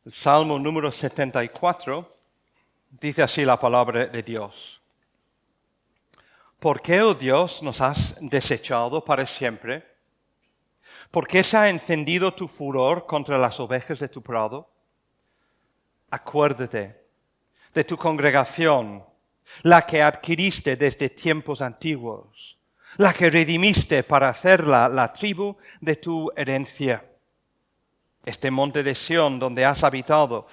El Salmo número 74 dice así la palabra de Dios. ¿Por qué, oh Dios, nos has desechado para siempre? ¿Por qué se ha encendido tu furor contra las ovejas de tu prado? Acuérdate de tu congregación, la que adquiriste desde tiempos antiguos, la que redimiste para hacerla la tribu de tu herencia. Este monte de Sión donde has habitado,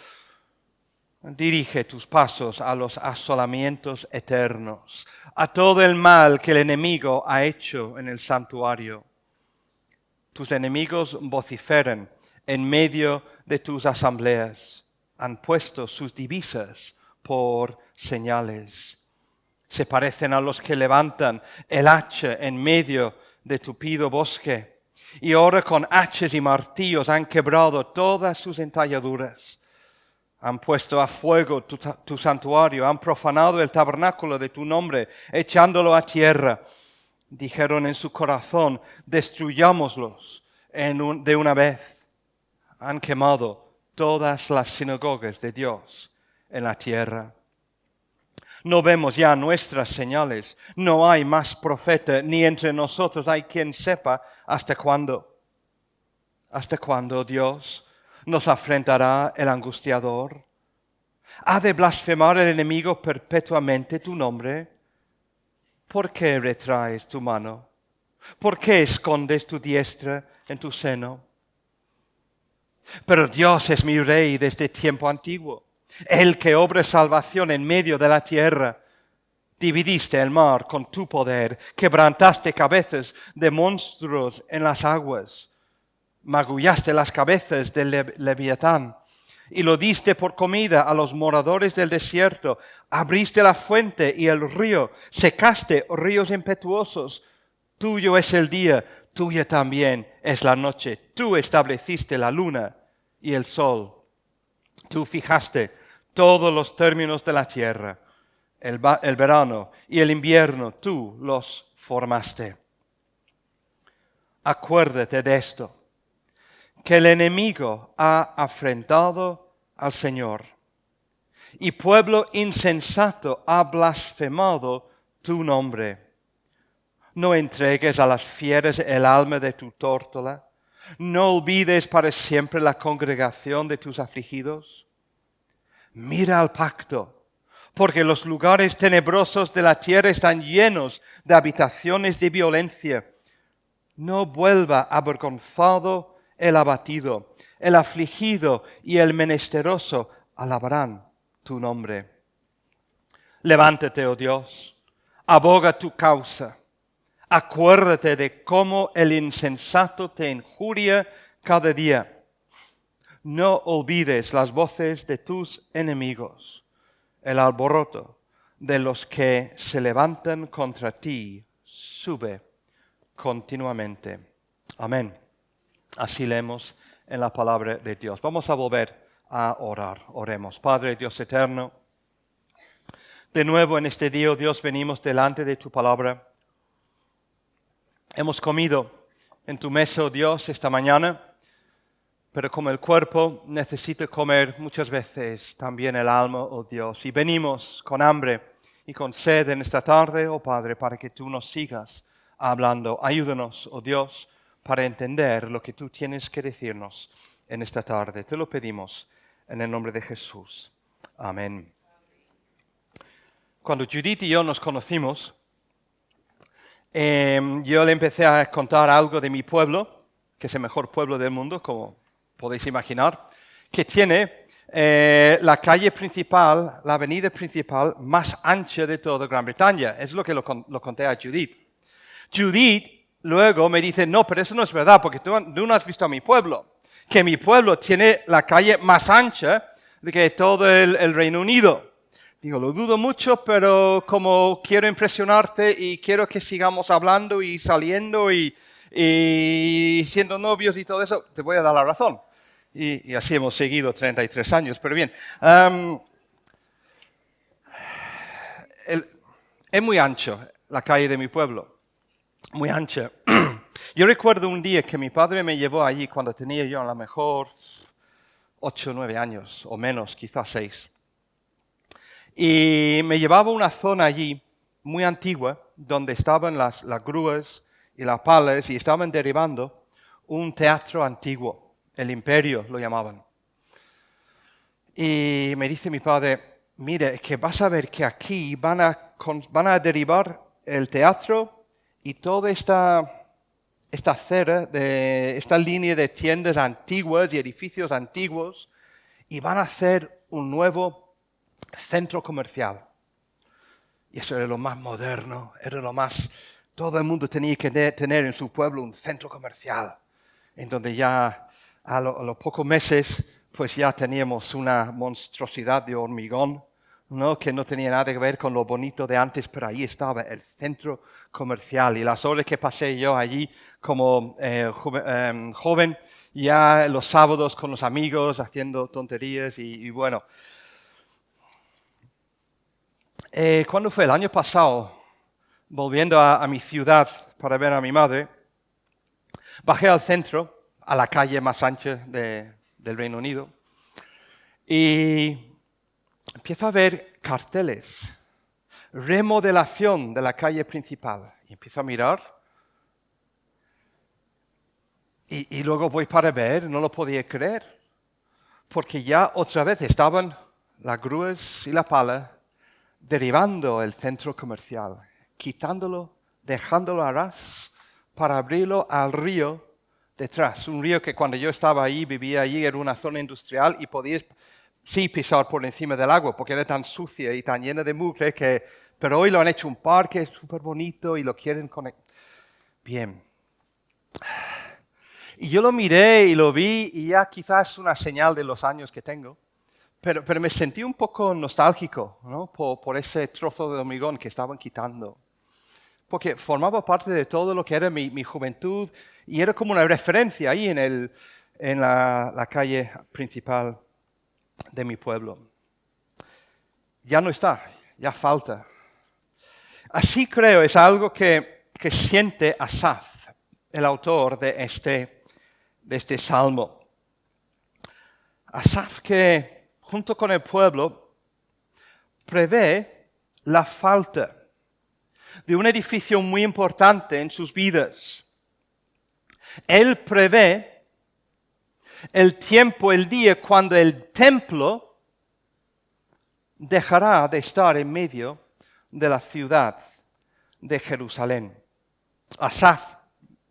dirige tus pasos a los asolamientos eternos, a todo el mal que el enemigo ha hecho en el santuario. Tus enemigos vociferan en medio de tus asambleas. Han puesto sus divisas por señales. Se parecen a los que levantan el hacha en medio de tupido bosque. Y ahora con hachas y martillos han quebrado todas sus entalladuras. Han puesto a fuego tu santuario, han profanado el tabernáculo de tu nombre, echándolo a tierra. Dijeron en su corazón, destruyámoslos de una vez. Han quemado todas las sinagogas de Dios en la tierra. No vemos ya nuestras señales, no hay más profeta, ni entre nosotros hay quien sepa hasta cuándo. ¿Hasta cuándo, Dios, nos afrentará el angustiador? ¿Ha de blasfemar el enemigo perpetuamente tu nombre? ¿Por qué retraes tu mano? ¿Por qué escondes tu diestra en tu seno? Pero Dios es mi Rey desde tiempo antiguo, el que obra salvación en medio de la tierra. Dividiste el mar con tu poder, quebrantaste cabezas de monstruos en las aguas, magullaste las cabezas del Leviatán y lo diste por comida a los moradores del desierto. Abriste la fuente y el río, secaste ríos impetuosos. Tuyo es el día, tuya también es la noche. Tú estableciste la luna y el sol. Tú fijaste todos los términos de la tierra. El verano y el invierno, tú los formaste. Acuérdate de esto, que el enemigo ha afrentado al Señor, y pueblo insensato ha blasfemado tu nombre. No entregues a las fieras el alma de tu tórtola, no olvides para siempre la congregación de tus afligidos. Mira al pacto, porque los lugares tenebrosos de la tierra están llenos de habitaciones de violencia. No vuelva avergonzado el abatido, el afligido y el menesteroso alabarán tu nombre. Levántate, oh Dios, aboga tu causa. Acuérdate de cómo el insensato te injuria cada día. No olvides las voces de tus enemigos, el alboroto de los que se levantan contra ti sube continuamente. Amén. Así leemos en la palabra de Dios. Vamos a volver a orar. Oremos. Padre Dios eterno, de nuevo en este día, oh Dios, venimos delante de tu palabra. Hemos comido en tu mesa, oh Dios, esta mañana, pero como el cuerpo necesita comer muchas veces, también el alma, oh Dios. Y venimos con hambre y con sed en esta tarde, oh Padre, para que tú nos sigas hablando. Ayúdanos, oh Dios, para entender lo que tú tienes que decirnos en esta tarde. Te lo pedimos en el nombre de Jesús. Amén. Cuando Judith y yo nos conocimos, yo le empecé a contar algo de mi pueblo, que es el mejor pueblo del mundo, como podéis imaginar, que tiene la calle principal, la avenida principal más ancha de toda Gran Bretaña. Es lo que lo conté a Judith. Judith luego me dice, no, pero eso no es verdad, porque tú no has visto a mi pueblo, que mi pueblo tiene la calle más ancha de que todo el Reino Unido. Digo, lo dudo mucho, pero como quiero impresionarte y quiero que sigamos hablando y saliendo y siendo novios y todo eso, te voy a dar la razón. Y así hemos seguido 33 años, pero bien. Es muy ancho la calle de mi pueblo. Muy ancha. Yo recuerdo un día que mi padre me llevó allí cuando tenía yo a lo mejor 8 o 9 años, o menos, quizás 6. Y me llevaba a una zona allí, muy antigua, donde estaban las grúas y las palas, y estaban derribando un teatro antiguo, el Imperio lo llamaban. Y me dice mi padre, mire, es que vas a ver que aquí van a derribar el teatro y toda esta acera, esta línea de tiendas antiguas y edificios antiguos, y van a hacer un nuevo centro comercial. Y eso era lo más moderno, era lo más... Todo el mundo tenía que tener en su pueblo un centro comercial, en donde ya a los pocos meses pues ya teníamos una monstruosidad de hormigón, ¿no? Que no tenía nada que ver con lo bonito de antes, pero ahí estaba el centro comercial. Y las horas que pasé yo allí como joven, ya los sábados con los amigos haciendo tonterías y bueno. ¿Cuándo fue? El año pasado, volviendo a mi ciudad para ver a mi madre, bajé al centro, a la calle más ancha del Reino Unido, y empiezo a ver carteles, remodelación de la calle principal. Y empiezo a mirar, y luego voy para ver, no lo podía creer, porque ya otra vez estaban las grúas y la pala derribando el centro comercial, quitándolo, dejándolo a ras para abrirlo al río detrás. Un río que cuando yo estaba ahí, vivía allí, era una zona industrial y podías sí pisar por encima del agua porque era tan sucia y tan llena de mugre que... Pero hoy lo han hecho un parque súper bonito y lo quieren conectar. Bien. Y yo lo miré y lo vi y ya quizás es una señal de los años que tengo. Pero me sentí un poco nostálgico, ¿no? por ese trozo de hormigón que estaban quitando. Porque formaba parte de todo lo que era mi juventud y era como una referencia ahí en la calle principal de mi pueblo. Ya no está, ya falta. Así creo, es algo que siente Asaf, el autor de este salmo. Asaf que junto con el pueblo, prevé la falta de un edificio muy importante en sus vidas. Él prevé el tiempo, el día cuando el templo dejará de estar en medio de la ciudad de Jerusalén. Asaf,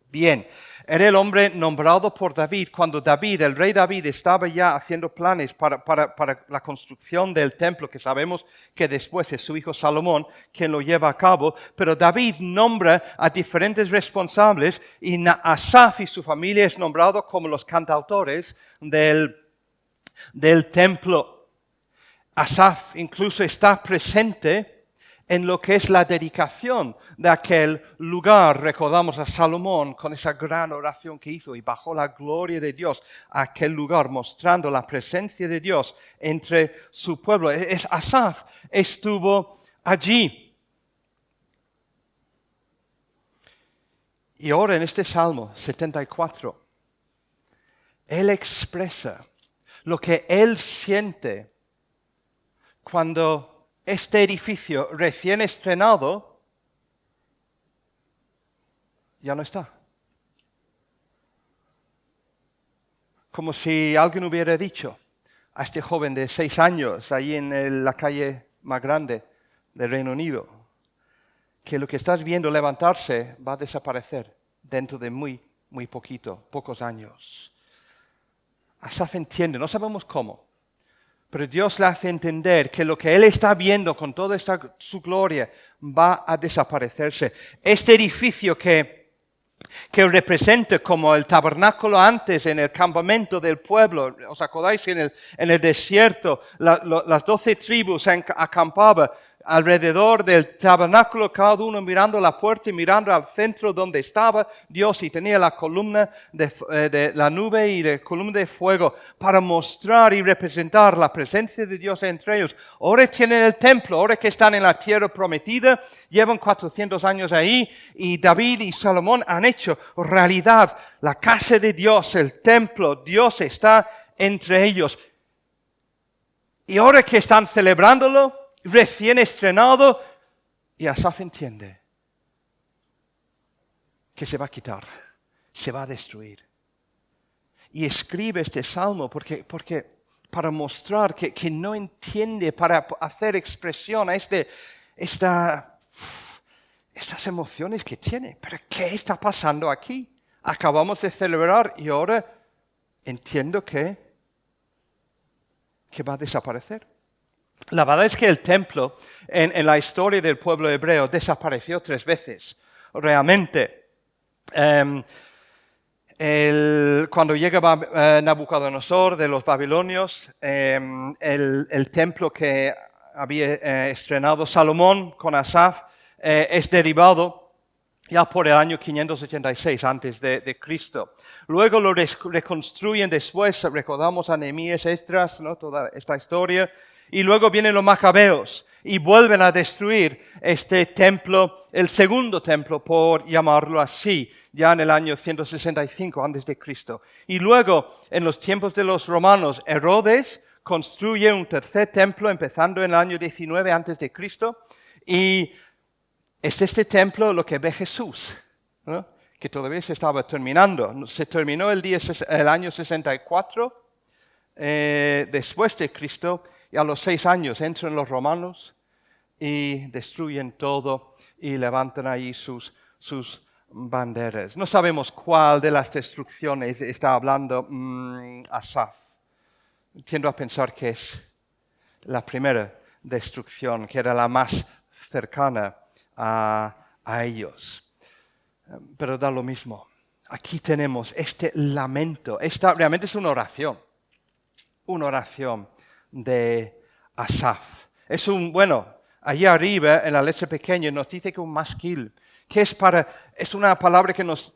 bien, era el hombre nombrado por David cuando David, el rey David, estaba ya haciendo planes para la construcción del templo, que sabemos que después es su hijo Salomón quien lo lleva a cabo, pero David nombra a diferentes responsables y Asaf y su familia es nombrado como los cantautores del templo. Asaf incluso está presente en lo que es la dedicación de aquel lugar. Recordamos a Salomón con esa gran oración que hizo y bajó la gloria de Dios a aquel lugar, mostrando la presencia de Dios entre su pueblo. Asaf estuvo allí. Y ahora en este Salmo 74, él expresa lo que él siente cuando este edificio recién estrenado ya no está. Como si alguien hubiera dicho a este joven de 6 años, ahí en la calle más grande del Reino Unido, que lo que estás viendo levantarse va a desaparecer dentro de muy, muy pocos años. Asaf entiende, no sabemos cómo, pero Dios le hace entender que lo que él está viendo con toda su gloria va a desaparecerse. Este edificio que representa como el tabernáculo antes en el campamento del pueblo, ¿os acordáis? En el desierto, las 12 tribus acampaban alrededor del tabernáculo, cada uno mirando la puerta y mirando al centro donde estaba Dios y tenía la columna de la nube y la columna de fuego para mostrar y representar la presencia de Dios entre ellos. Ahora tienen el templo, ahora que están en la tierra prometida, llevan 400 años ahí y David y Salomón han hecho realidad la casa de Dios, el templo. Dios está entre ellos. Y ahora que están celebrándolo, recién estrenado, y Asaf entiende que se va a quitar, se va a destruir. Y escribe este salmo porque para mostrar que no entiende, para hacer expresión a estas emociones que tiene. ¿Pero qué está pasando aquí? Acabamos de celebrar y ahora entiendo que va a desaparecer. La verdad es que el templo en la historia del pueblo hebreo desapareció 3 veces. Realmente, cuando llega Nabucodonosor de los babilonios, el templo que había estrenado Salomón con Asaf es derribado ya por el año 586 antes de Cristo. Luego lo reconstruyen después, recordamos a Nehemías, Esdras, ¿no? Toda esta historia. Y luego vienen los macabeos y vuelven a destruir este templo, el segundo templo, por llamarlo así, ya en el año 165 antes de Cristo. Y luego, en los tiempos de los romanos, Herodes construye un tercer templo, empezando en el año 19 antes de Cristo, y es este templo lo que ve Jesús, ¿no? Que todavía se estaba terminando. Se terminó el año 64 después de Cristo, y a los 6 años entran los romanos y destruyen todo y levantan ahí sus banderas. No sabemos cuál de las destrucciones está hablando Asaf. Tiendo a pensar que es la primera destrucción, que era la más cercana a ellos. Pero da lo mismo. Aquí tenemos este lamento. Esta realmente es una oración de Asaf. Es allí arriba en la letra pequeña nos dice que un masquil, que es una palabra que nos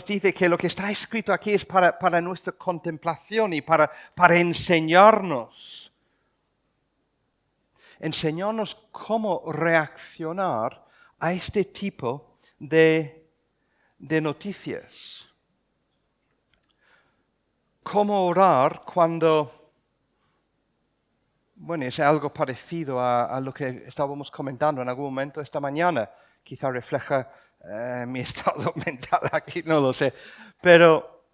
dice que lo que está escrito aquí es para nuestra contemplación y para enseñarnos cómo reaccionar a este tipo de noticias. Cómo orar cuando, es algo parecido a lo que estábamos comentando en algún momento esta mañana. Quizá refleja mi estado mental aquí, no lo sé. Pero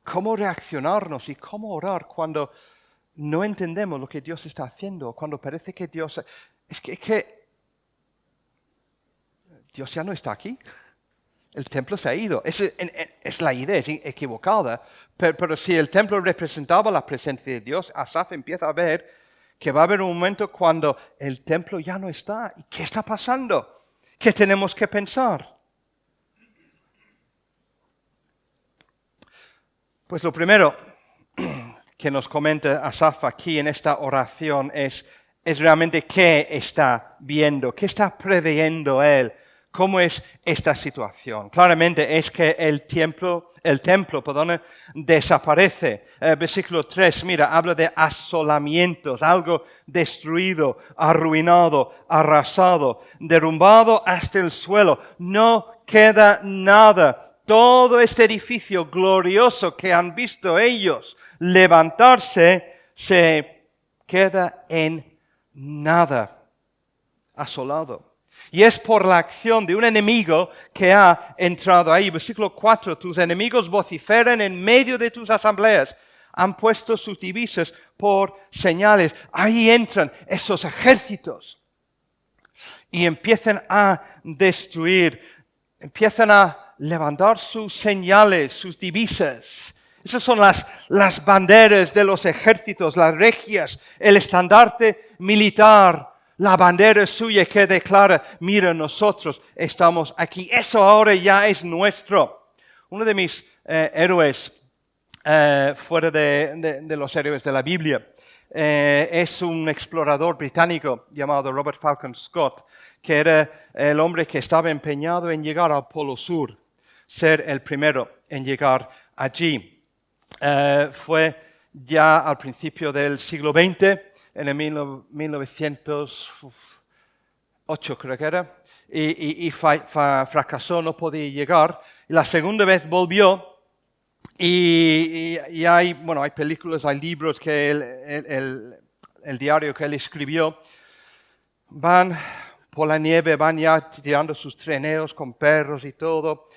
cómo reaccionarnos y cómo orar cuando no entendemos lo que Dios está haciendo, cuando parece que Dios... Es que Dios ya no está aquí. El templo se ha ido. Es la idea, es equivocada. Pero si el templo representaba la presencia de Dios, Asaf empieza a ver que va a haber un momento cuando el templo ya no está. ¿Y qué está pasando? ¿Qué tenemos que pensar? Pues lo primero que nos comenta Asaf aquí en esta oración es realmente qué está viendo, qué está preveyendo él, cómo es esta situación. Claramente es que el templo, desaparece. Versículo 3, mira, habla de asolamientos, algo destruido, arruinado, arrasado, derrumbado hasta el suelo. No queda nada. Todo este edificio glorioso que han visto ellos levantarse se queda en nada, asolado. Y es por la acción de un enemigo que ha entrado ahí. Versículo 4, tus enemigos vociferan en medio de tus asambleas. Han puesto sus divisas por señales. Ahí entran esos ejércitos y empiezan a destruir, empiezan a levantar sus señales, sus divisas. Esas son las banderas de los ejércitos, las regias, el estandarte militar, la bandera suya que declara, mira, nosotros estamos aquí. Eso ahora ya es nuestro. Uno de mis héroes, fuera de los héroes de la Biblia, es un explorador británico llamado Robert Falcon Scott, que era el hombre que estaba empeñado en llegar al Polo Sur, ser el primero en llegar allí. Fue ya al principio del siglo XX, en el 1908 creo que era, y fracasó, no podía llegar. Y la segunda vez volvió Y hay, bueno, hay películas, hay libros que el diario que él escribió, van por la nieve, van ya tirando sus trineos con perros y todo.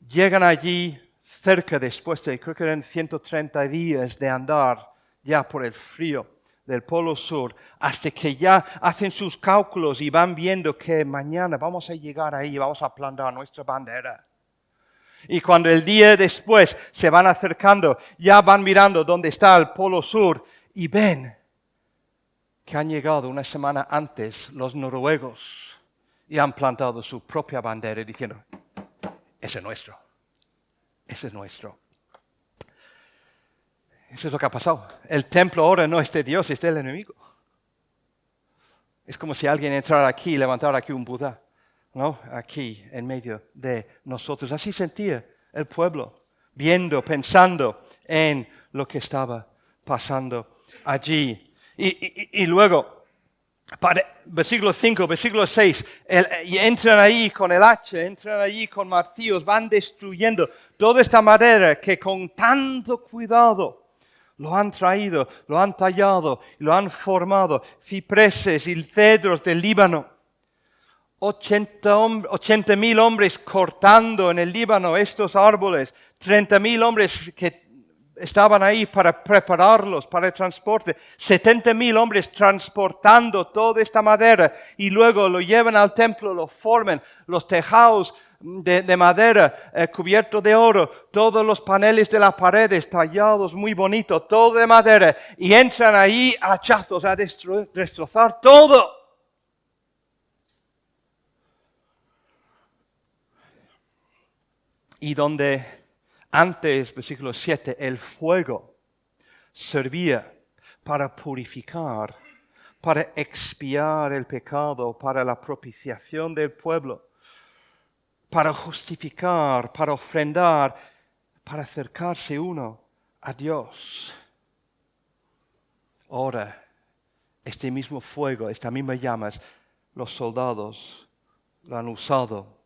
Llegan allí cerca después de, creo que eran 130 días de andar ya por el frío del Polo Sur, hasta que ya hacen sus cálculos y van viendo que mañana vamos a llegar ahí y vamos a plantar nuestra bandera. Y cuando el día después se van acercando, ya van mirando dónde está el Polo Sur y ven que han llegado una semana antes los noruegos y han plantado su propia bandera diciendo, ese es nuestro, ese es nuestro. Eso es lo que ha pasado. El templo ahora no es de Dios, es del enemigo. Es como si alguien entrara aquí y levantara aquí un Buda, ¿no? Aquí, en medio de nosotros. Así sentía el pueblo, viendo, pensando en lo que estaba pasando allí. Y luego, versículo 5, versículo 6, y entran ahí con el hacha, entran allí con martillos, van destruyendo toda esta madera que con tanto cuidado lo han traído, lo han tallado, lo han formado, cipreses y cedros del Líbano. 80,000 hombres cortando en el Líbano estos árboles, 30,000 hombres que estaban ahí para prepararlos para el transporte, 70,000 hombres transportando toda esta madera y luego lo llevan al templo, lo forman, los tejados de madera cubierto de oro, todos los paneles de las paredes tallados muy bonitos, todo de madera, y entran ahí a hachazos a destrozar todo. Y donde antes, versículo 7, el fuego servía para purificar, para expiar el pecado, para la propiciación del pueblo, para justificar, para ofrendar, para acercarse uno a Dios. Ahora, este mismo fuego, estas mismas llamas, los soldados lo han usado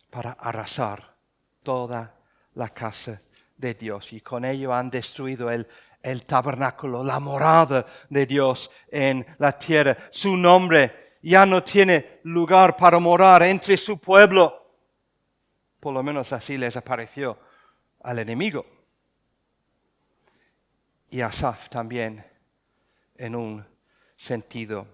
para arrasar toda la casa de Dios. Y con ello han destruido el tabernáculo, la morada de Dios en la tierra. Su nombre ya no tiene lugar para morar entre su pueblo. Por lo menos así les apareció al enemigo. Y a Asaf también en un sentido.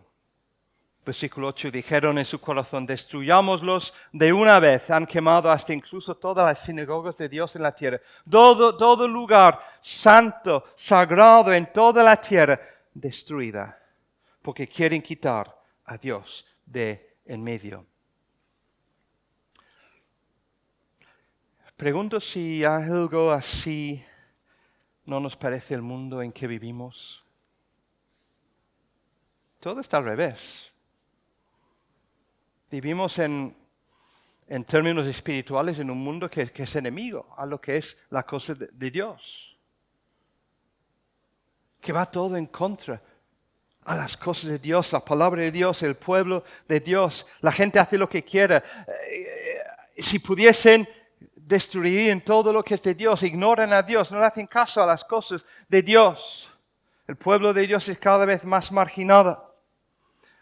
Versículo 8, dijeron en su corazón, destruyámoslos de una vez. Han quemado hasta incluso todas las sinagogas de Dios en la tierra. Todo lugar santo, sagrado en toda la tierra, destruida. Porque quieren quitar a Dios de en medio. Pregunto si algo así no nos parece el mundo en que vivimos. Todo está al revés. Vivimos en términos espirituales en un mundo que es enemigo a lo que es la cosa de Dios. Que va todo en contra a las cosas de Dios, la palabra de Dios, el pueblo de Dios. La gente hace lo que quiera. Si pudiesen, destruirían todo lo que es de Dios, ignoran a Dios, no le hacen caso a las cosas de Dios. El pueblo de Dios es cada vez más marginado.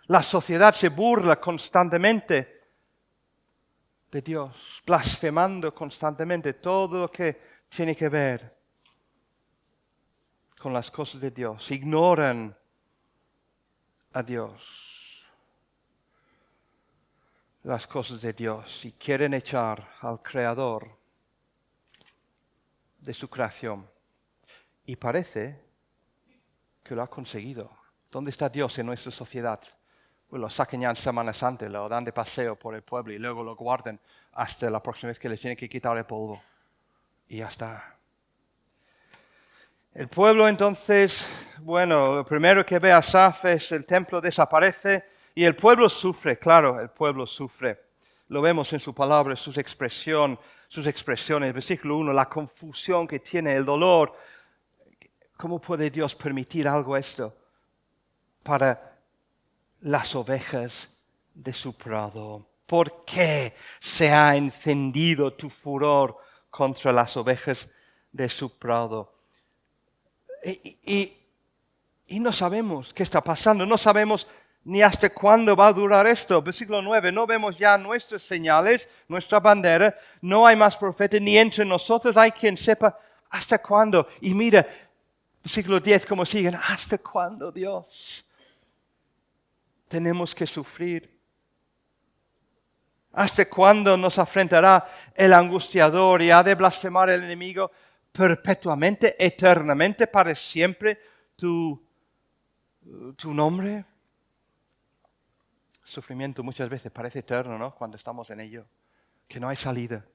La sociedad se burla constantemente de Dios, blasfemando constantemente todo lo que tiene que ver con las cosas de Dios. Ignoran a Dios, las cosas de Dios, y quieren echar al Creador de su creación. Y parece que lo ha conseguido. ¿Dónde está Dios en nuestra sociedad? Pues lo sacan ya en Semana Santa, lo dan de paseo por el pueblo y luego lo guardan hasta la próxima vez que les tienen que quitar el polvo. Y ya está. El pueblo entonces, bueno, lo primero que ve Asaf es el templo desaparece y el pueblo sufre, claro, el pueblo sufre. Lo vemos en su palabra, sus expresiones. Versículo 1, la confusión que tiene, el dolor. ¿Cómo puede Dios permitir algo esto para las ovejas de su prado? ¿Por qué se ha encendido tu furor contra las ovejas de su prado. Y no sabemos qué está pasando, no sabemos ni hasta cuándo va a durar esto. Versículo 9, no vemos ya nuestras señales, nuestra bandera, no hay más profeta, ni entre nosotros hay quien sepa hasta cuándo. Y mira, versículo 10, como siguen, ¿hasta cuándo, Dios? Tenemos que sufrir. ¿Hasta cuándo nos afrentará el angustiador y ha de blasfemar el enemigo perpetuamente, eternamente, para siempre tu nombre? Sufrimiento muchas veces parece eterno, ¿no? Cuando estamos en ello, que no hay salida.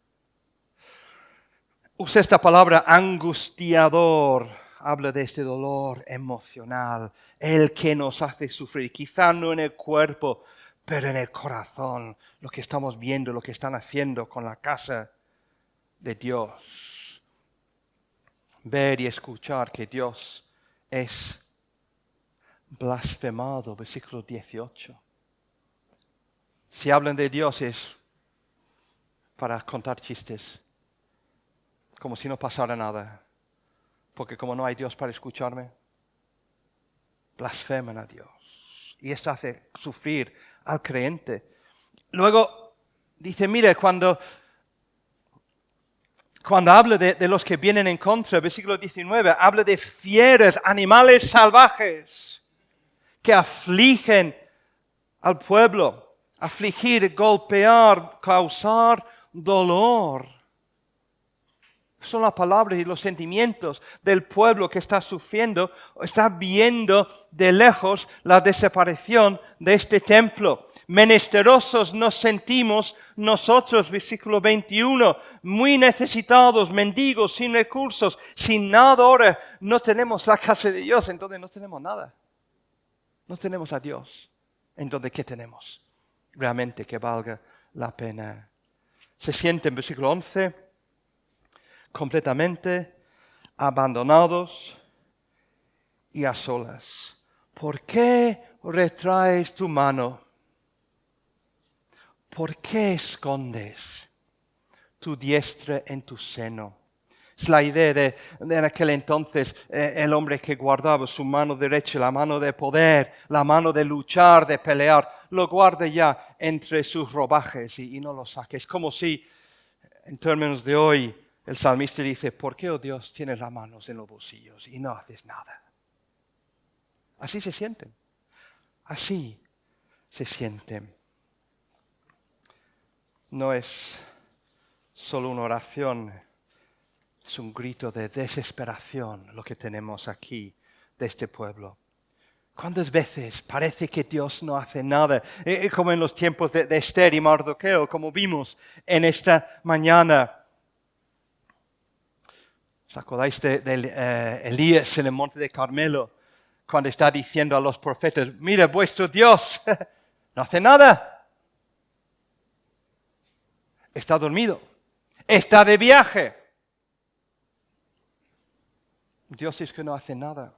Usa esta palabra angustiador, habla de este dolor emocional, el que nos hace sufrir, quizá no en el cuerpo, pero en el corazón, lo que estamos viendo, lo que están haciendo con la casa de Dios. Ver y escuchar que Dios es blasfemado, versículo 18. Si hablan de Dios es para contar chistes, como si no pasara nada, porque como no hay Dios para escucharme, blasfeman a Dios. Y esto hace sufrir al creyente. Luego dice, mire, cuando habla de los que vienen en contra, versículo 19, habla de fieras, animales salvajes que afligen al pueblo, afligir, golpear, causar dolor. Son las palabras y los sentimientos del pueblo que está sufriendo, está viendo de lejos la desaparición de este templo. Menesterosos nos sentimos nosotros, versículo 21, muy necesitados, mendigos, sin recursos, sin nada ahora. No tenemos la casa de Dios, entonces no tenemos nada. No tenemos a Dios. Entonces, ¿qué tenemos? Realmente que valga la pena. Se sienten, versículo 11, completamente abandonados y a solas. ¿Por qué retraes tu mano? ¿Por qué escondes tu diestra en tu seno? Es la idea de en aquel entonces el hombre que guardaba su mano derecha, la mano de poder, la mano de luchar, de pelear, lo guarda ya entre sus ropajes y no lo saque. Es como si, en términos de hoy, el salmista dice, ¿por qué, oh Dios, tienes las manos en los bolsillos y no haces nada? Así se sienten. Así se sienten. No es solo una oración, es un grito de desesperación lo que tenemos aquí de este pueblo. ¿Cuántas veces parece que Dios no hace nada? Como en los tiempos de Esther y Mardoqueo, como vimos en esta mañana. ¿Os acordáis de Elías en el monte de Carmelo? Cuando está diciendo a los profetas, mira, vuestro Dios no hace nada. Está dormido. Está de viaje. Dios es que no hace nada.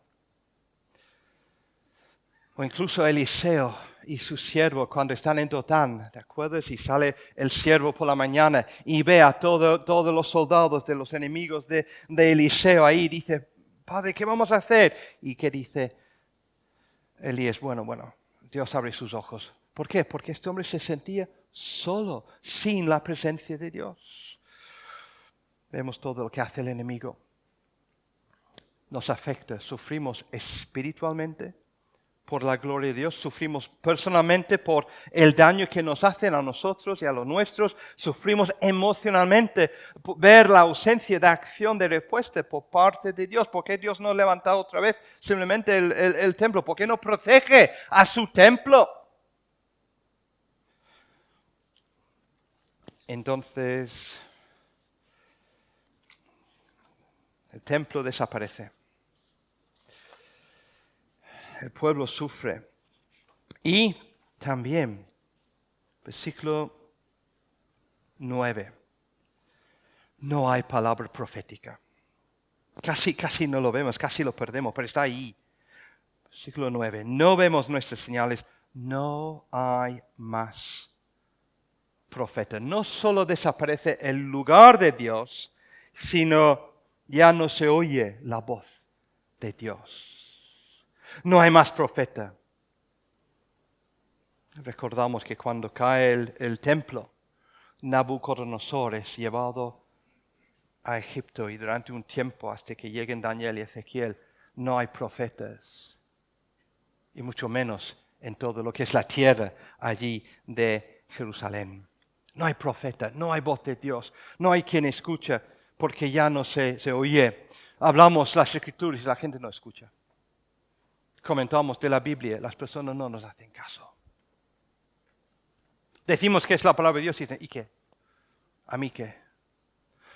O incluso Eliseo y su siervo cuando están en Dotán, ¿te acuerdas? Y sale el siervo por la mañana y ve a todos los soldados de los enemigos de Eliseo ahí. Dice, Padre, ¿qué vamos a hacer? ¿Y qué dice Elías? Bueno, Dios abre sus ojos. ¿Por qué? Porque este hombre se sentía solo, sin la presencia de Dios. Vemos todo lo que hace el enemigo. Nos afecta, sufrimos espiritualmente por la gloria de Dios, sufrimos personalmente por el daño que nos hacen a nosotros y a los nuestros, sufrimos emocionalmente por ver la ausencia de acción de respuesta por parte de Dios. ¿Por qué Dios no levanta otra vez simplemente el templo? ¿Por qué no protege a su templo? Entonces, el templo desaparece. El pueblo sufre. Y también, versículo 9, no hay palabra profética. Casi no lo vemos, casi lo perdemos, pero está ahí. Versículo 9, no vemos nuestras señales, no hay más profeta. No solo desaparece el lugar de Dios, sino ya no se oye la voz de Dios. No hay más profeta. Recordamos que cuando cae el templo, Nabucodonosor es llevado a Egipto y durante un tiempo, hasta que lleguen Daniel y Ezequiel, no hay profetas. Y mucho menos en todo lo que es la tierra allí de Jerusalén. No hay profeta, no hay voz de Dios, no hay quien escucha, porque ya no se oye. Hablamos las escrituras y la gente no escucha. Comentamos de la Biblia, las personas no nos hacen caso. Decimos que es la palabra de Dios y dicen, ¿y qué? ¿A mí qué?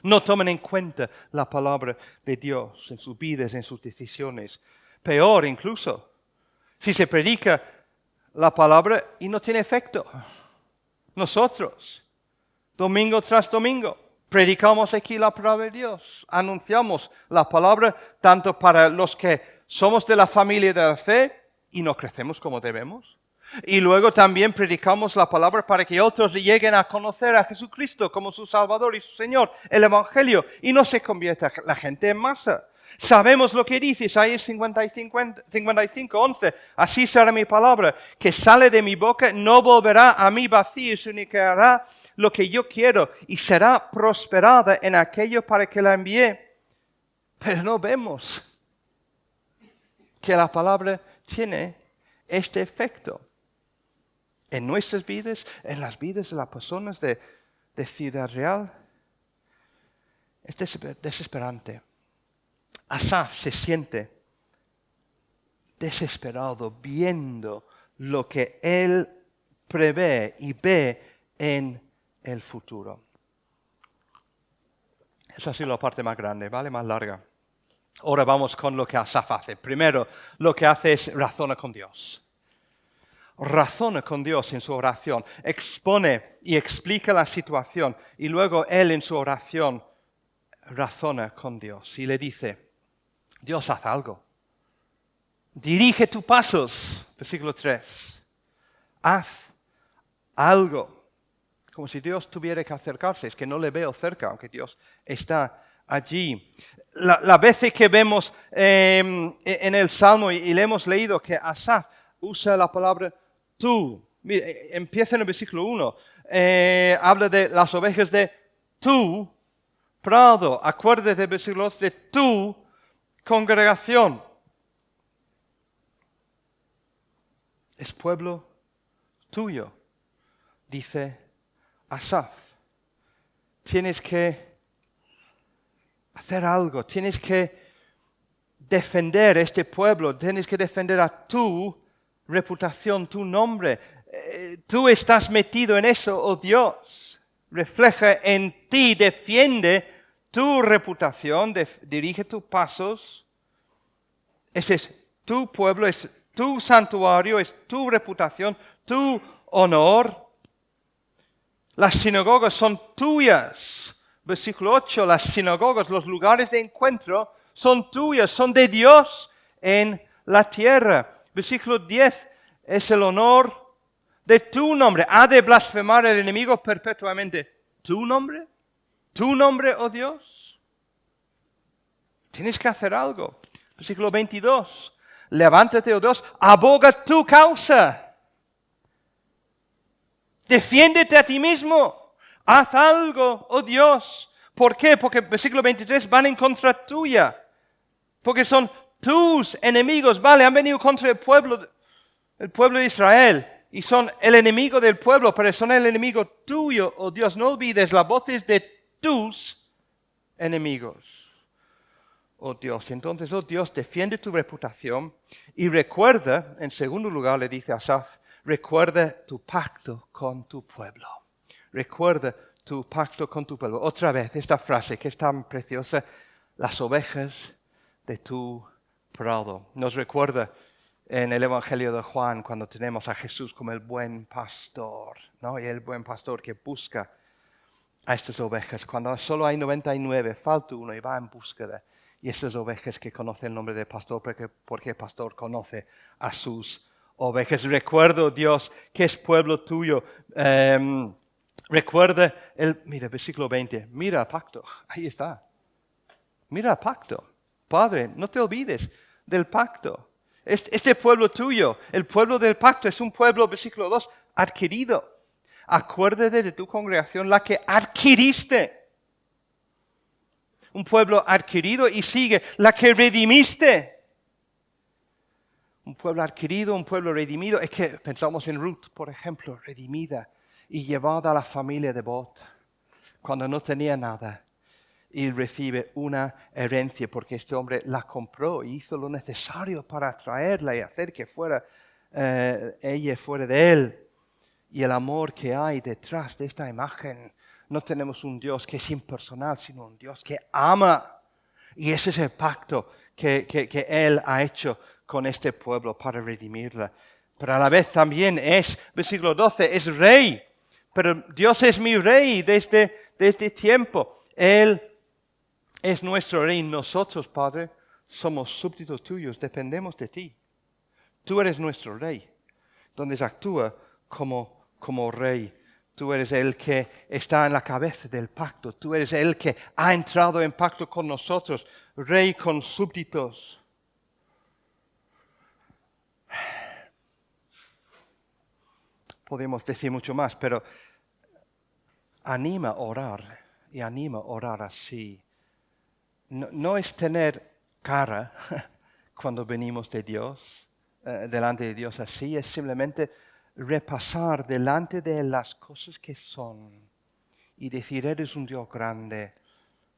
No toman en cuenta la palabra de Dios en sus vidas, en sus decisiones. Peor incluso, si se predica la palabra y no tiene efecto. Nosotros, domingo tras domingo, predicamos aquí la palabra de Dios. Anunciamos la palabra tanto para los que somos de la familia de la fe y no crecemos como debemos. Y luego también predicamos la palabra para que otros lleguen a conocer a Jesucristo como su Salvador y su Señor, el Evangelio, y no se convierta la gente en masa. Sabemos lo que dice Isaías 55:11. Así será mi palabra, que sale de mi boca, no volverá a mí vacío, sino que hará lo que yo quiero y será prosperada en aquello para que la envié. Pero no vemos que la palabra tiene este efecto en nuestras vidas, en las vidas de las personas de Ciudad Real. Es desesperante. Asaf se siente desesperado viendo lo que él prevé y ve en el futuro. Esa ha sido la parte más grande, ¿vale? Más larga. Ahora vamos con lo que Asaf hace. Primero, lo que hace es razona con Dios. Razona con Dios en su oración, expone y explica la situación y luego él en su oración razona con Dios y le dice, Dios, haz algo. Dirige tus pasos, versículo 3. Haz algo. Como si Dios tuviera que acercarse, es que no le veo cerca, aunque Dios está allí. La vez que vemos en el Salmo y le hemos leído que Asaf usa la palabra tú. Empieza en el versículo 1. Habla de las ovejas de tu prado. Acuérdate del versículo 2 de tu congregación. Es pueblo tuyo, dice Asaf. Tienes que hacer algo, tienes que defender este pueblo, tienes que defender a tu reputación, tu nombre. Tú estás metido en eso, oh Dios. Refleja en ti, defiende tu reputación, dirige tus pasos. Ese es tu pueblo, es tu santuario, es tu reputación, tu honor. Las sinagogas son tuyas. Versículo 8, las sinagogas, los lugares de encuentro, son tuyas, son de Dios en la tierra. Versículo 10, es el honor de tu nombre. ¿Ha de blasfemar el enemigo perpetuamente tu nombre? ¿Tu nombre, oh Dios? Tienes que hacer algo. Versículo 22, levántate, oh Dios, aboga tu causa. Defiéndete a ti mismo. Haz algo, oh Dios. ¿Por qué? Porque versículo 23 van en contra tuya. Porque son tus enemigos, vale, han venido contra el pueblo de Israel. Y son el enemigo del pueblo, pero son el enemigo tuyo, oh Dios. No olvides las voces de tus enemigos, oh Dios. Entonces, oh Dios, defiende tu reputación y recuerda, en segundo lugar le dice a Asaf, recuerda tu pacto con tu pueblo. Recuerda tu pacto con tu pueblo. Otra vez, esta frase que es tan preciosa, las ovejas de tu prado. Nos recuerda en el Evangelio de Juan cuando tenemos a Jesús como el buen pastor, ¿no? Y el buen pastor que busca a estas ovejas. Cuando solo hay 99, falta uno y va en búsqueda. Y estas ovejas que conocen el nombre del pastor porque el pastor conoce a sus ovejas. Recuerdo, Dios, que es pueblo tuyo. Recuerda mira, versículo 20. Mira el pacto. Ahí está. Mira el pacto. Padre, no te olvides del pacto. Este pueblo tuyo, el pueblo del pacto, es un pueblo, versículo 2, adquirido. Acuérdate de tu congregación, la que adquiriste. Un pueblo adquirido y sigue, la que redimiste. Un pueblo adquirido, un pueblo redimido. Es que pensamos en Ruth, por ejemplo, redimida y llevada a la familia de Bot, cuando no tenía nada. Y recibe una herencia porque este hombre la compró y hizo lo necesario para traerla y hacer que ella fuera de él. Y el amor que hay detrás de esta imagen. No tenemos un Dios que es impersonal, sino un Dios que ama. Y ese es el pacto que Él ha hecho con este pueblo para redimirla. Pero a la vez también es, versículo 12, es rey. Pero Dios es mi rey desde tiempo. Él es nuestro rey. Nosotros, Padre, somos súbditos tuyos, dependemos de ti. Tú eres nuestro rey. Entonces actúa como rey. Tú eres el que está en la cabeza del pacto. Tú eres el que ha entrado en pacto con nosotros. Rey con súbditos. Podemos decir mucho más, pero anima a orar. Y anima a orar así. No es tener cara cuando venimos de Dios, delante de Dios así. Es simplemente repasar delante de Él las cosas que son y decir, eres un Dios grande,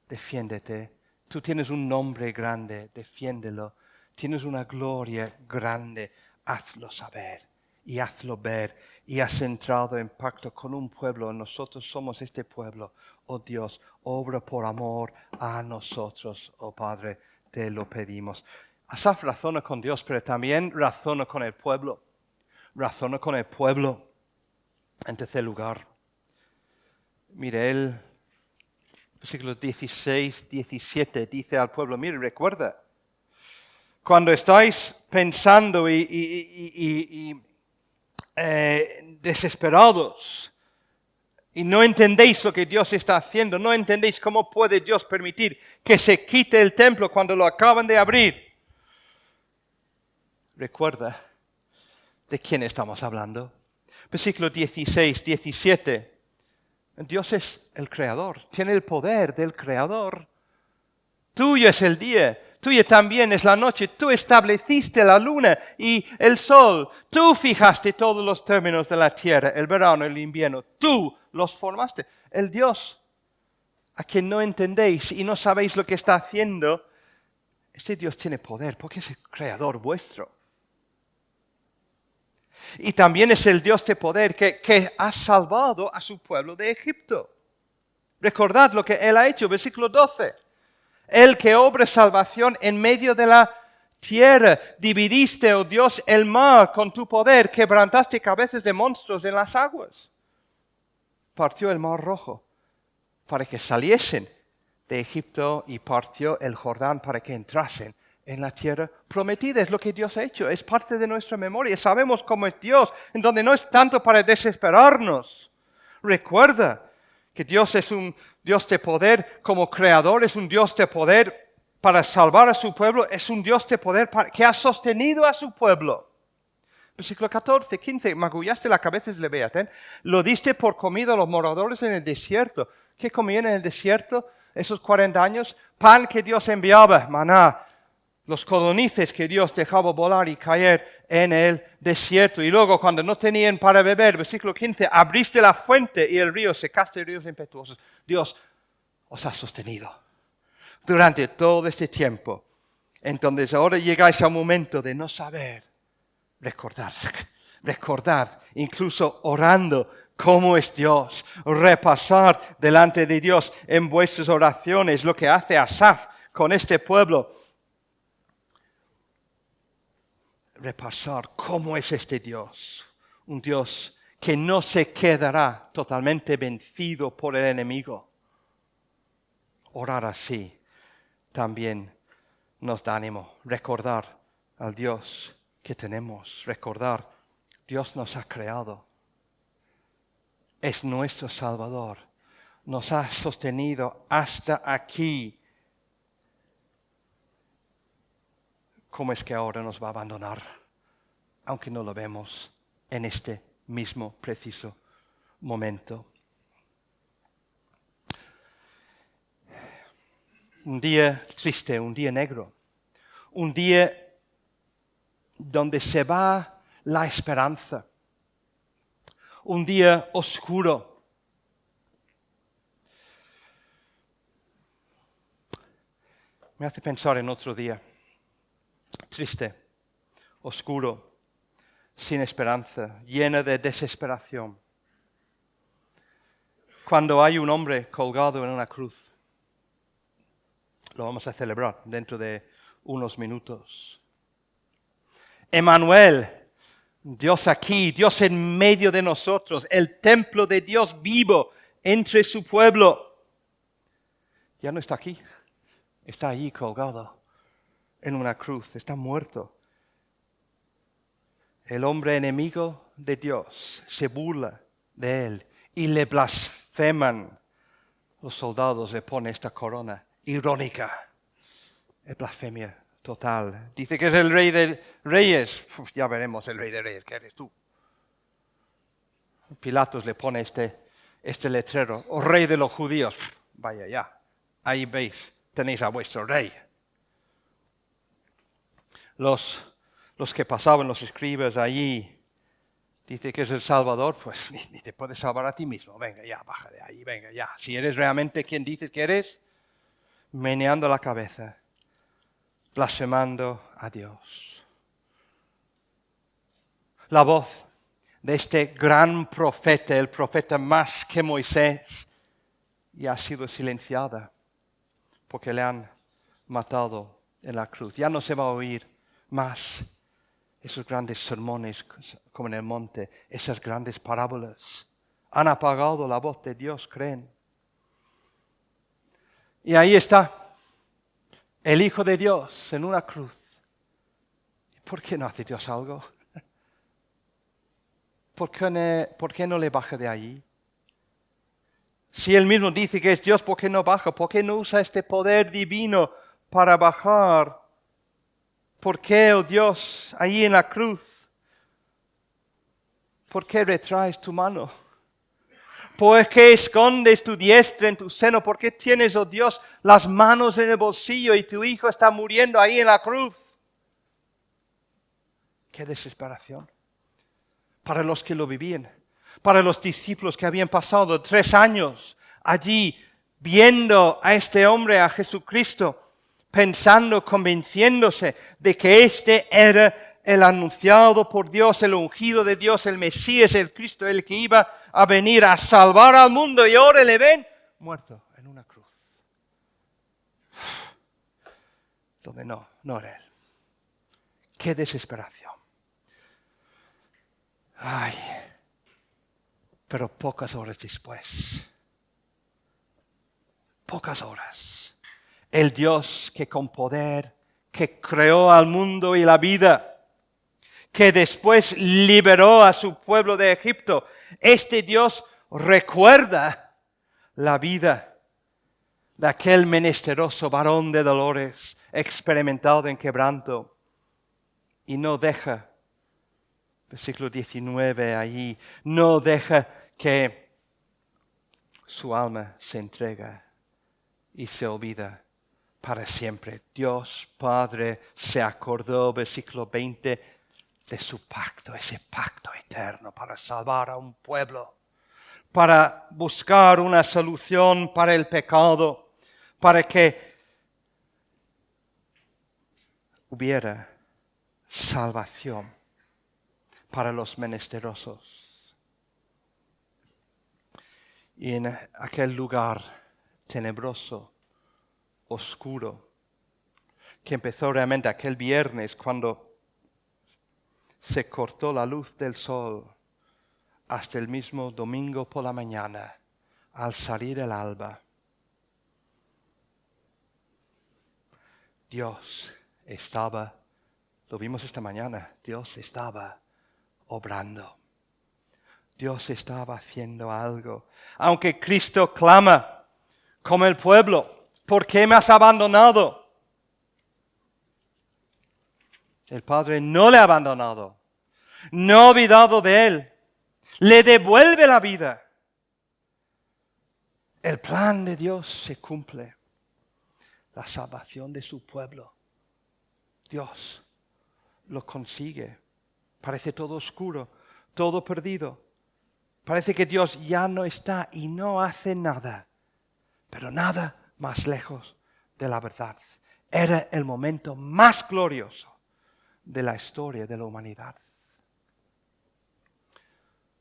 defiéndete. Tú tienes un nombre grande, defiéndelo. Tienes una gloria grande, hazlo saber y hazlo ver. Y has entrado en pacto con un pueblo. Nosotros somos este pueblo. Oh Dios, obra por amor a nosotros, oh Padre, te lo pedimos. Asaf razona con Dios, pero también razona con el pueblo. Razona con el pueblo. En tercer lugar, mire, él, versículos 16, 17, dice al pueblo, mire, recuerda, cuando estáis pensando y desesperados y no entendéis lo que Dios está haciendo, no entendéis cómo puede Dios permitir que se quite el templo cuando lo acaban de abrir, recuerda de quién estamos hablando. Versículo 16, 17. Dios es el creador, tiene el poder del creador. Tuyo es el día, tuya también es la noche. Tú estableciste la luna y el sol. Tú fijaste todos los términos de la tierra, el verano, el invierno. Tú los formaste. El Dios a quien no entendéis y no sabéis lo que está haciendo, este Dios tiene poder porque es el creador vuestro. Y también es el Dios de poder que ha salvado a su pueblo de Egipto. Recordad lo que Él ha hecho, versículo 12. El que obra salvación en medio de la tierra. Dividiste, oh Dios, el mar con tu poder. Quebrantaste cabezas de monstruos en las aguas. Partió el mar rojo para que saliesen de Egipto y partió el Jordán para que entrasen en la tierra prometida. Es lo que Dios ha hecho, es parte de nuestra memoria. Sabemos cómo es Dios, en donde no es tanto para desesperarnos. Recuerda que Dios es un Dios de poder como creador, es un Dios de poder para salvar a su pueblo, es un Dios de poder que ha sostenido a su pueblo. Versículo 14, 15, magullaste la cabeza de Leviatán, lo diste por comida a los moradores en el desierto. ¿Qué comían en el desierto esos 40 años? Pan que Dios enviaba, maná. Los codornices que Dios dejaba volar y caer en el desierto. Y luego cuando no tenían para beber, versículo 15, abriste la fuente y el río, secaste ríos impetuosos. Dios os ha sostenido durante todo este tiempo. Entonces ahora llegáis a un momento de no saber. Recordad, incluso orando cómo es Dios. Repasar delante de Dios en vuestras oraciones lo que hace Asaf con este pueblo. Repasar cómo es este Dios. Un Dios que no se quedará totalmente vencido por el enemigo. Orar así también nos da ánimo. Recordar al Dios que tenemos. Recordar, Dios nos ha creado. Es nuestro Salvador. Nos ha sostenido hasta aquí. ¿cómo es que ahora nos va a abandonar? Aunque no lo vemos en este mismo preciso momento. Un día triste, un día negro, un día donde se va la esperanza, un día oscuro. Me hace pensar en otro día, triste, oscuro, sin esperanza, lleno de desesperación. Cuando hay un hombre colgado en una cruz, lo vamos a celebrar dentro de unos minutos. Emmanuel, Dios aquí, Dios en medio de nosotros, el templo de Dios vivo entre su pueblo. Ya no está aquí, está allí colgado en una cruz, está muerto. El hombre enemigo de Dios se burla de él y le blasfeman. Los soldados le ponen esta corona irónica. Es blasfemia total. Dice que es el rey de reyes. Ya veremos el rey de reyes, que eres tú. Pilatos le pone este letrero, o rey de los judíos. Vaya ya, ahí veis, tenéis a vuestro rey. Los que pasaban, los escribas allí, dice que es el Salvador, pues ni te puedes salvar a ti mismo. Venga ya, baja de ahí, venga ya. Si eres realmente quien dices que eres, meneando la cabeza, blasfemando a Dios. La voz de este gran profeta, el profeta más que Moisés, ya ha sido silenciada porque le han matado en la cruz. Ya no se va a oír más esos grandes sermones como en el monte, esas grandes parábolas. Han apagado la voz de Dios, creen. Y ahí está el Hijo de Dios en una cruz. ¿Por qué no hace Dios algo? ¿Por qué no le baja de allí? Si Él mismo dice que es Dios, ¿por qué no baja? ¿Por qué no usa este poder divino para bajar? ¿Por qué, oh Dios, ahí en la cruz? ¿Por qué retraes tu mano? ¿Por qué escondes tu diestra en tu seno? ¿Por qué tienes, oh Dios, las manos en el bolsillo y tu Hijo está muriendo ahí en la cruz? ¡Qué desesperación! Para los que lo vivían, para los discípulos que habían pasado 3 años allí viendo a este hombre, a Jesucristo, pensando, convenciéndose de que este era el anunciado por Dios, el ungido de Dios, el Mesías, el Cristo, el que iba a venir a salvar al mundo, y ahora le ven muerto en una cruz. Donde no era él. ¡Qué desesperación! Ay, pero pocas horas después, el Dios que con poder, que creó al mundo y la vida, que después liberó a su pueblo de Egipto, este Dios recuerda la vida de aquel menesteroso varón de dolores, experimentado en quebranto, y no deja, versículo 19 allí, no deja que su alma se entrega y se olvida para siempre. Dios Padre se acordó, versículo 20, de su pacto, ese pacto eterno para salvar a un pueblo, para buscar una solución para el pecado, para que hubiera salvación para los menesterosos. Y en aquel lugar tenebroso, oscuro, que empezó realmente aquel viernes cuando se cortó la luz del sol, hasta el mismo domingo por la mañana, al salir el alba, Dios estaba, lo vimos esta mañana, Dios estaba obrando. Dios estaba haciendo algo. Aunque Cristo clama como el pueblo, ¿por qué me has abandonado? El Padre no le ha abandonado, no ha olvidado de él, le devuelve la vida. El plan de Dios se cumple, la salvación de su pueblo. Dios lo consigue. Parece todo oscuro, todo perdido. Parece que Dios ya no está y no hace nada, pero nada más lejos de la verdad. Era el momento más glorioso de la historia de la humanidad.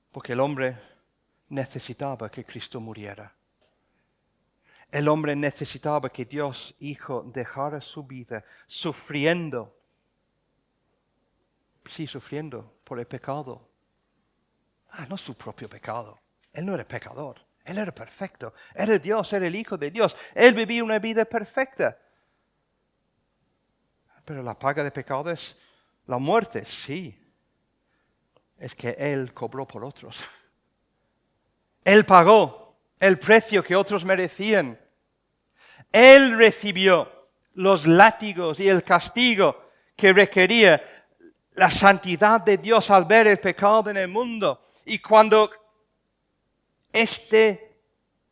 Porque el hombre necesitaba que Cristo muriera. El hombre necesitaba que Dios Hijo dejara su vida sufriendo. Sí, sufriendo por el pecado. No su propio pecado. Él no era pecador. Él era perfecto. Era Dios, era el Hijo de Dios. Él vivía una vida perfecta. Pero la paga de pecado es la muerte, sí. Es que Él cobró por otros. Él pagó el precio que otros merecían. Él recibió los látigos y el castigo que requería la santidad de Dios al ver el pecado en el mundo. Y cuando este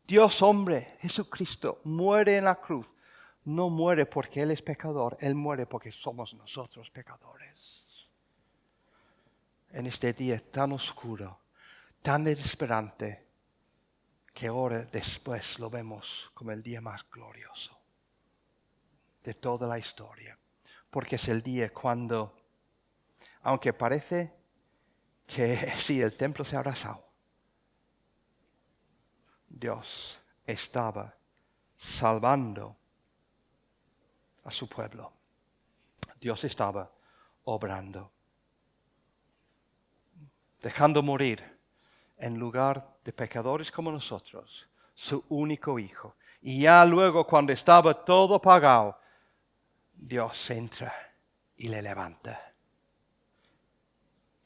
Dios hombre, Jesucristo, muere en la cruz, no muere porque Él es pecador, Él muere porque somos nosotros pecadores. En este día tan oscuro, tan desesperante, que ahora después lo vemos como el día más glorioso de toda la historia. Porque es el día cuando, aunque parece que sí, el templo se ha arrasado, Dios estaba salvando a su pueblo. Dios estaba obrando, dejando morir en lugar de pecadores como nosotros, su único Hijo. Y ya luego, cuando estaba todo pagado, Dios entra y le levanta,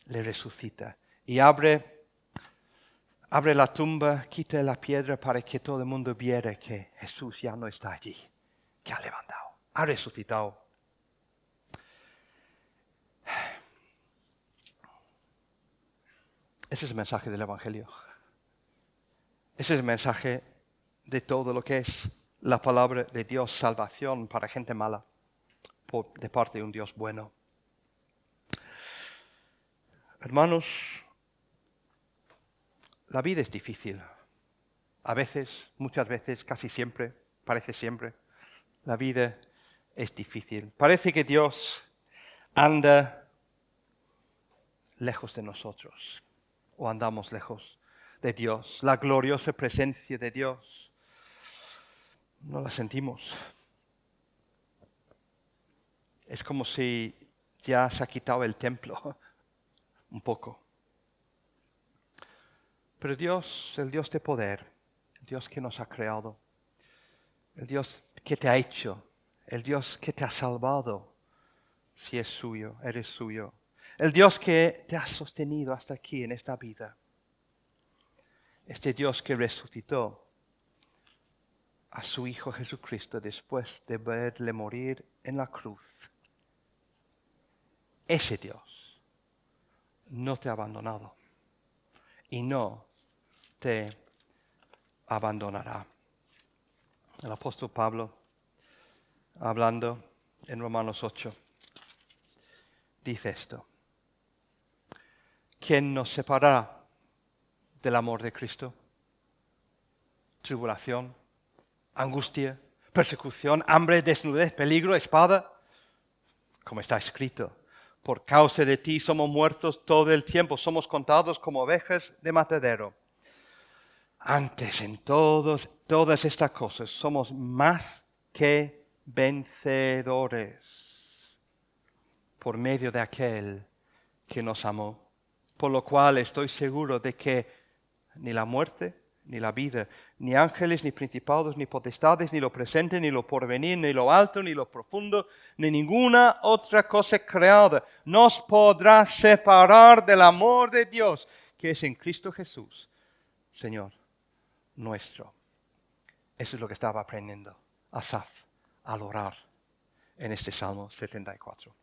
le resucita y abre la tumba, quita la piedra para que todo el mundo viera que Jesús ya no está allí, que ha levantado, ha resucitado. Ese es el mensaje del Evangelio. Ese es el mensaje de todo lo que es la palabra de Dios, salvación para gente mala, de parte de un Dios bueno. Hermanos, la vida es difícil. A veces, muchas veces, casi siempre, parece siempre, la vida es difícil. Parece que Dios anda lejos de nosotros o andamos lejos de Dios. La gloriosa presencia de Dios no la sentimos. Es como si ya se ha quitado el templo un poco. Pero Dios, el Dios de poder, el Dios que nos ha creado, el Dios que te ha hecho, el Dios que te ha salvado, si es suyo, eres suyo, el Dios que te ha sostenido hasta aquí en esta vida, este Dios que resucitó a su Hijo Jesucristo después de verle morir en la cruz. Ese Dios no te ha abandonado y no te abandonará. El apóstol Pablo, hablando en Romanos 8, dice esto: ¿quién nos separará del amor de Cristo? Tribulación, angustia, persecución, hambre, desnudez, peligro, espada. Como está escrito: por causa de ti somos muertos todo el tiempo, somos contados como ovejas de matadero. Antes, en todas estas cosas, somos más que vencedores por medio de aquel que nos amó. Por lo cual estoy seguro de que ni la muerte, ni la vida, ni ángeles, ni principados, ni potestades, ni lo presente, ni lo porvenir, ni lo alto, ni lo profundo, ni ninguna otra cosa creada nos podrá separar del amor de Dios que es en Cristo Jesús, Señor nuestro. Eso es lo que estaba aprendiendo Asaf al orar en este Salmo 74.